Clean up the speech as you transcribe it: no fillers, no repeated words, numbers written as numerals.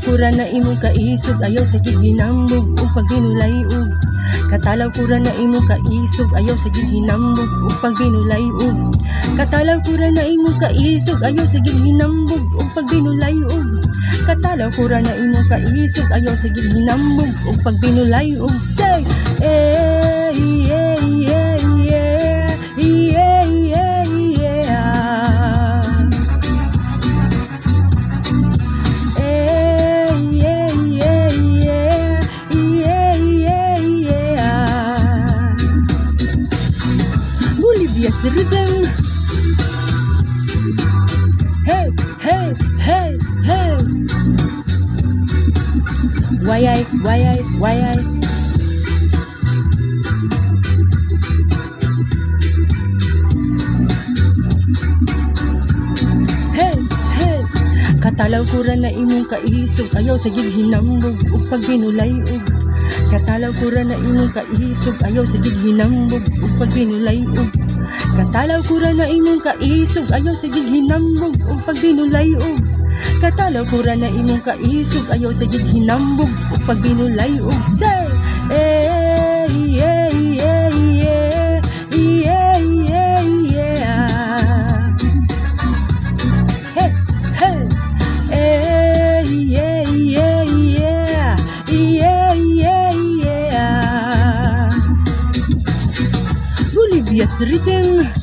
kura na imong kaisog, ayaw sa hinambog ug pagbinulay ug katalaw kura na imong kaisog, ayaw sa hinambog ug pagbinulay ug katalaw kura na imong kaisog, ayaw sa hinambog ug pagbinulay ug katalaw kura na imong kaisog, ayaw sa hinambog ug pagbinulay ug say yeah yeah yeah yeah yeah yeah yeah Bolivia's rhythm. Hey, hey, hey, hey. Why I? Hey, hey. Katalaw kura na imong kaisog, ayaw sa hinambog ug pagbinulay ug katalaw kura na imong kaisog, ayaw sa hinambog ug pagbinulay ug katalaw kura na imong kaisog, ayaw sa hinambog ug pagbinulay ug katalaw kura na imong kaisog, ayaw sa hinambog ug pagbinulay ug say yeah yeah yeah yeah yeah yeah yeah hey hey yeah yeah yeah yeah yeah yeah Bolivia's rhythm.